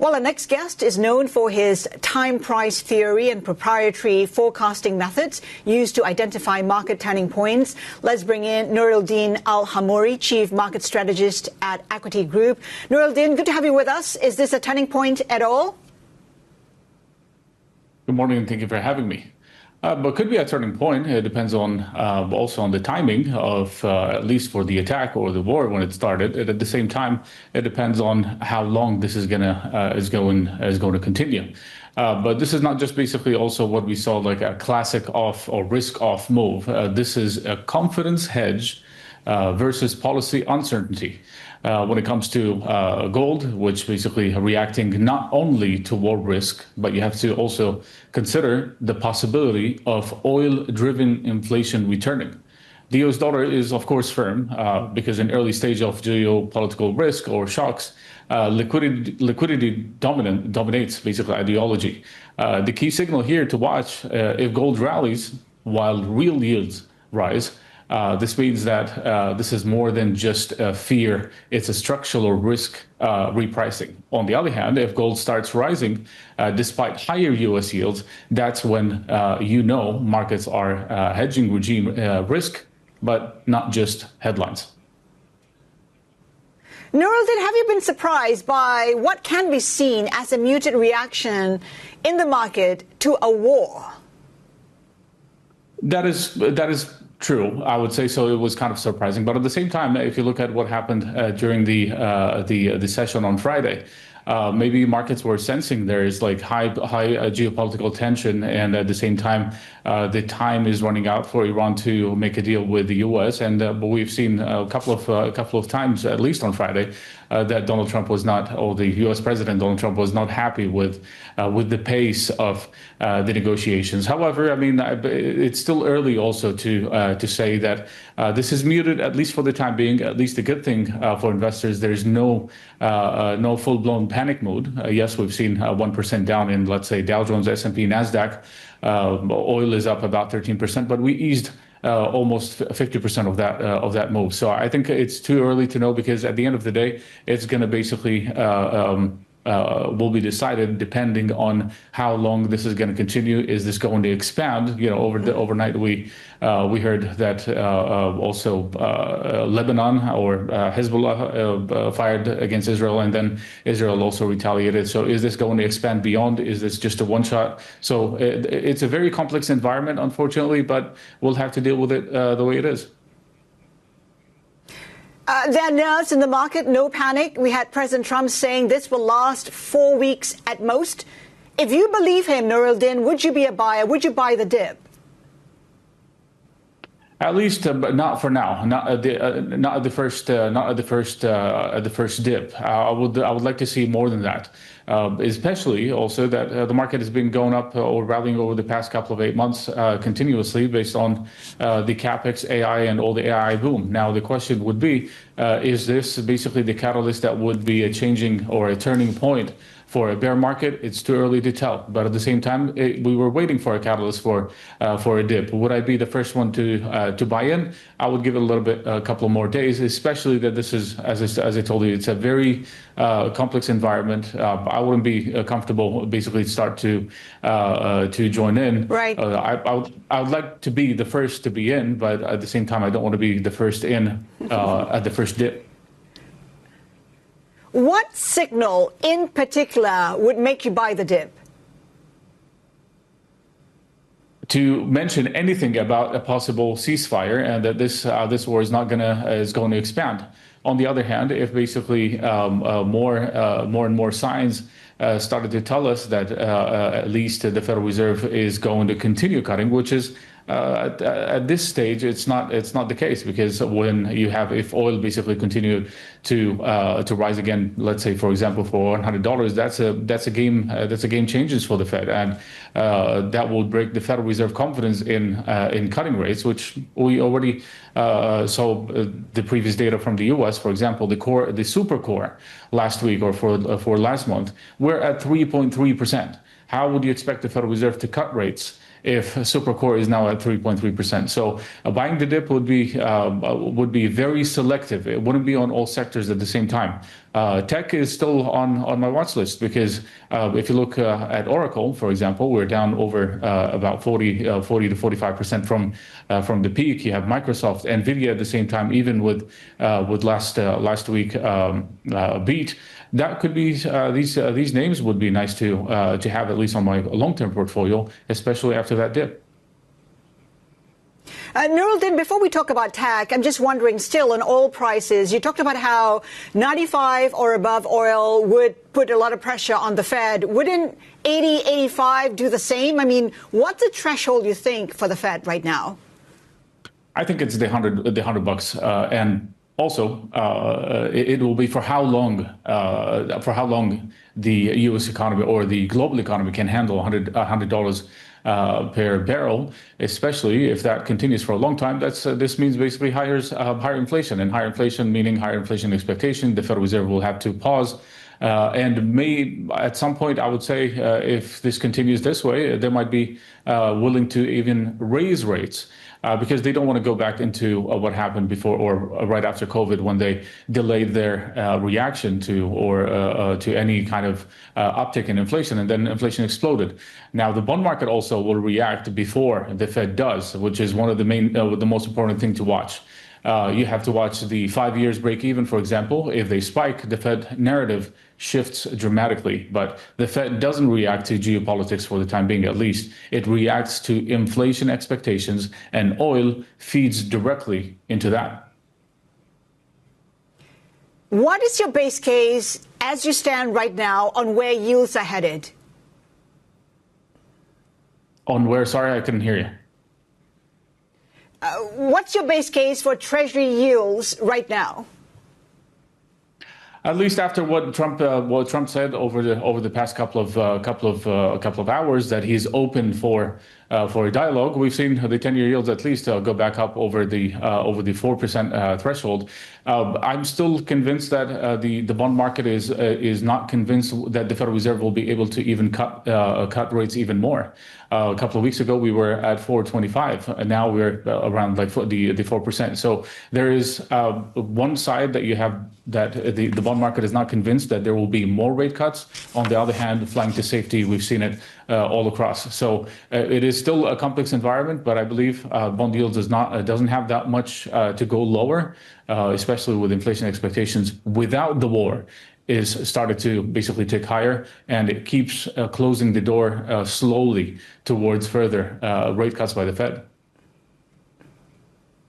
Well, our next guest is known for his time price theory and proprietary forecasting methods used to identify market turning points. Let's bring in Noureldeen Al Hammoury, Chief Market Strategist at Equiti Group. Noureldeen, good to have you with us. Is this a turning point at all? Good morning, and thank you for having me. But could be a turning point. It depends on also on the timing of at least for the attack or the war when it started. And at the same time, it depends on how long this is going to continue. But this is not just basically also what we saw like a classic off or risk off move. This is a confidence hedge versus policy uncertainty. When it comes to gold, which basically reacting not only to war risk, but you have to also consider the possibility of oil-driven inflation returning. The US dollar is, of course, firm because in early stage of geopolitical risk or shocks, liquidity dominates basically ideology. The key signal here to watch if gold rallies while real yields rise. This means that this is more than just fear. It's a structural risk repricing. On the other hand, if gold starts rising despite higher U.S. yields, that's when markets are hedging regime risk, but not just headlines. Noureldeen, have you been surprised by what can be seen as a muted reaction in the market to a war? That is true. I would say so. It was kind of surprising, but at the same time, if you look at what happened during the session on Friday, maybe markets were sensing there is like high geopolitical tension, and at the same time, the time is running out for Iran to make a deal with the U.S. And but we've seen a couple of times, at least on Friday, that Donald Trump was not, or the U.S. President Donald Trump was not happy with the pace of the negotiations. However, I mean, it's still early also to say that this is muted, at least for the time being. At least the good thing for investors, there's no full-blown panic mode. Yes, we've seen 1% down in, let's say, Dow Jones, S&P, NASDAQ. Oil is up about 13%, but we eased almost 50% of that move. So I think it's too early to know, because at the end of the day, it's going to basically will be decided depending on how long this is going to continue. Is this going to expand? You know, overnight we heard that also Lebanon or Hezbollah fired against Israel, and then Israel also retaliated. So is this going to expand beyond? Is this just a one shot? So it's a very complex environment, unfortunately, but we'll have to deal with it the way it is. There are nerves in the market, no panic. We had President Trump saying this will last 4 weeks at most. If you believe him, Noureldeen, would you be a buyer? Would you buy the dip? At least, but not for now. Not at the first dip. I would like to see more than that. Especially also that the market has been going up or rallying over the past couple of 8 months continuously based on the CapEx, AI, and all the AI boom. Now the question would be, is this basically the catalyst that would be a changing or a turning point for a bear market? It's too early to tell. But at the same time, we were waiting for a catalyst for a dip. Would I be the first one to buy in? I would give it a couple more days, especially that this is, as I told you, it's a very complex environment. I wouldn't be comfortable basically start to join in. Right. I would like to be the first to be in, but at the same time, I don't want to be the first in at the first dip. What signal in particular would make you buy the dip? To mention anything about a possible ceasefire and that this war is going to expand. On the other hand, if basically more and more signs started to tell us that at least the Federal Reserve is going to continue cutting, which is at this stage, it's not the case, because when you have, if oil basically continued to rise again, let's say for example for $100, that's a game changes for the Fed, and that will break the Federal Reserve confidence in cutting rates, which we already saw the previous data from the U.S. For example, the super core last week or for last month, we're at 3.3%. How would you expect the Federal Reserve to cut rates if Supercore is now at 3.3%? So buying the dip would be very selective. It wouldn't be on all sectors at the same time. Tech is still on my watch list because if you look at Oracle, for example, we're down over about 40 to 45% from the peak. You have Microsoft, Nvidia at the same time, even with last week beat. That could be these names would be nice to have at least on my long-term portfolio, especially after that dip. Noureldeen, before we talk about tech, I'm just wondering still on oil prices. You talked about how 95 or above oil would put a lot of pressure on the Fed. Wouldn't 80, 85 do the same? I mean, what's the threshold you think for the Fed right now? I think it's the $100, and also it will be for how long the U.S. economy or the global economy can handle $100 per barrel, especially if that continues for a long time. This means basically higher inflation, and higher inflation meaning higher inflation expectation. The Federal Reserve will have to pause. And may at some point, I would say, if this continues this way, they might be willing to even raise rates. Because they don't want to go back into what happened before or right after COVID, when they delayed their reaction to any kind of uptick in inflation, and then inflation exploded. Now the bond market also will react before the Fed does, which is one of the the most important thing to watch. You have to watch the 5 years break even, for example. If they spike, the Fed narrative shifts dramatically, but the Fed doesn't react to geopolitics for the time being, at least. It reacts to inflation expectations, and oil feeds directly into that. What is your base case as you stand right now on where yields are headed? On where? Sorry, I couldn't hear you. What's your base case for Treasury yields right now? At least after what Trump said over the past couple of hours, that he's open for a dialogue. We've seen the 10-year yields at least go back up over the 4% threshold. I'm still convinced that the bond market is not convinced that the Federal Reserve will be able to even cut rates even more. A couple of weeks ago, we were at 4.25, and now we're around like the 4%. So there is one side that you have that the bond market is not convinced that there will be more rate cuts. On the other hand, flying to safety, we've seen it all across. So it is still a complex environment, but I believe bond yields doesn't have that much to go lower, especially with inflation expectations without the war is started to basically tick higher, and it keeps closing the door slowly towards further rate cuts by the Fed.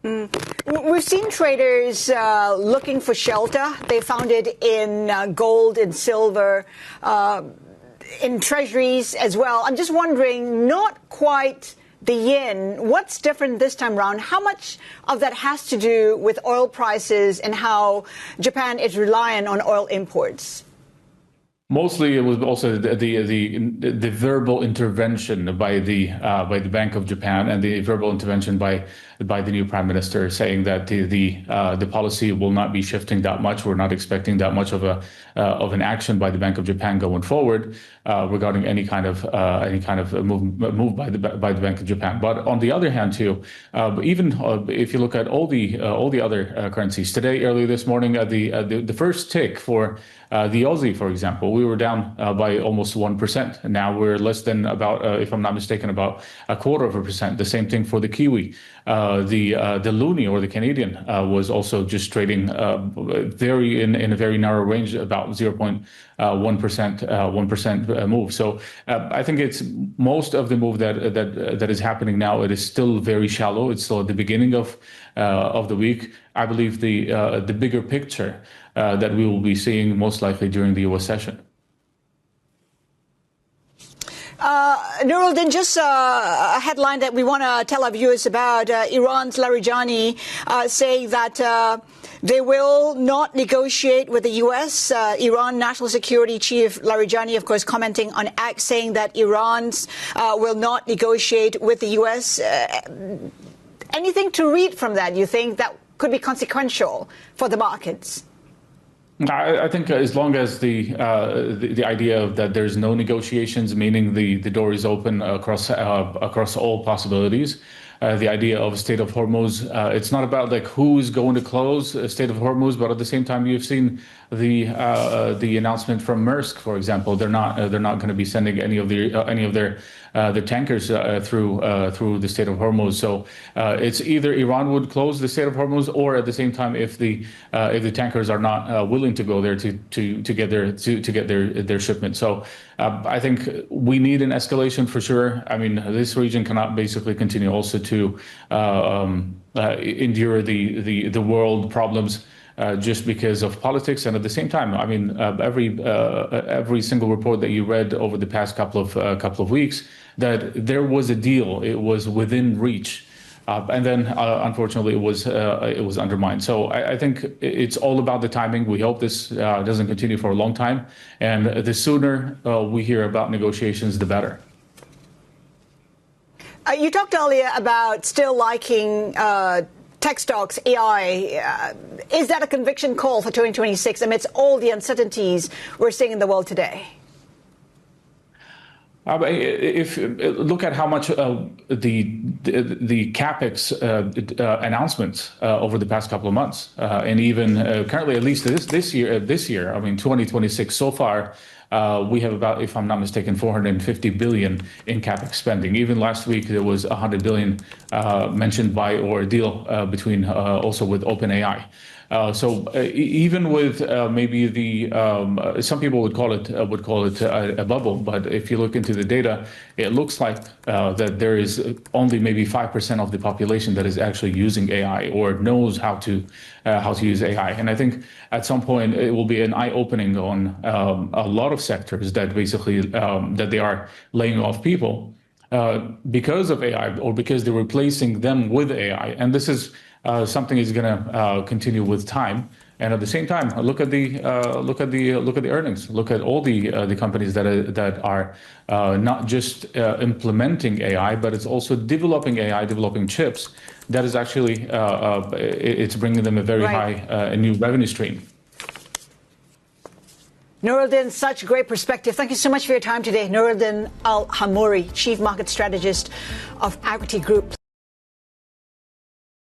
We've seen traders looking for shelter. They found it in gold and silver, in treasuries as well. I'm just wondering, not quite the yen. What's different this time around? How much of that has to do with oil prices and how Japan is reliant on oil imports? Mostly, it was also the verbal intervention by the Bank of Japan, and the verbal intervention by the new prime minister, saying that the policy will not be shifting that much. We're not expecting that much of an action by the Bank of Japan going forward regarding any kind of move by the Bank of Japan. But on the other hand, too, even if you look at all the other currencies today, earlier this morning, the first tick for the Aussie, for example, we were down by almost 1%. And now we're less than about, if I'm not mistaken, about 0.25%. The same thing for the Kiwi. The loonie, or the Canadian, was also just trading in a very narrow range, about 0.1% move. So I think it's most of the move that is happening now. It is still very shallow. It's still at the beginning of the week. I believe the bigger picture that we will be seeing most likely during the U.S. session. Noureldeen, just a headline that we want to tell our viewers about. Iran's Larijani saying that they will not negotiate with the U.S. Iran National Security Chief Larijani, of course, commenting on X, saying that Iran's will not negotiate with the U.S. Anything to read from that, you think, that could be consequential for the markets? I think as long as the idea of that there's no negotiations, meaning the door is open across all possibilities. The idea of State of Hormuz, it's not about like who's going to close State of Hormuz, but at the same time, you've seen the announcement from Maersk, for example. They're not going to be sending any of their tankers through the Strait of Hormuz. So it's either Iran would close the Strait of Hormuz, or at the same time, if the tankers are not willing to go there to get their shipment. So I think we need an escalation for sure. I mean, this region cannot basically continue also to endure the world problems just because of politics. And at the same time, I mean, every single report that you read over the past couple of weeks, that there was a deal, it was within reach. And then, unfortunately, it was undermined. So I think it's all about the timing. We hope this doesn't continue for a long time, and the sooner we hear about negotiations, the better. You talked earlier about still liking tech stocks, AI. Is that a conviction call for 2026 amidst all the uncertainties we're seeing in the world today? If look at how much the capex announcements over the past couple of months, and even currently, at least this year, I mean 2026 so far, we have about, if I'm not mistaken, 450 billion in capex spending. Even last week there was 100 billion mentioned by, or a deal between also with OpenAI. So even with maybe some people would call it a bubble, but if you look into the data, it looks like that there is only maybe 5% of the population that is actually using AI or knows how to use AI. And I think at some point it will be an eye-opening on a lot of sectors that basically that they are laying off people because of AI, or because they're replacing them with AI. And this is something is going to continue with time. And at the same time, look at the earnings. Look at all the companies that are not just implementing AI, but it's also developing AI, developing chips. That is actually it's bringing them a very high new revenue stream. Noureldeen, such great perspective. Thank you so much for your time today. Noureldeen Al Hammoury, Chief Market Strategist of Equiti Group.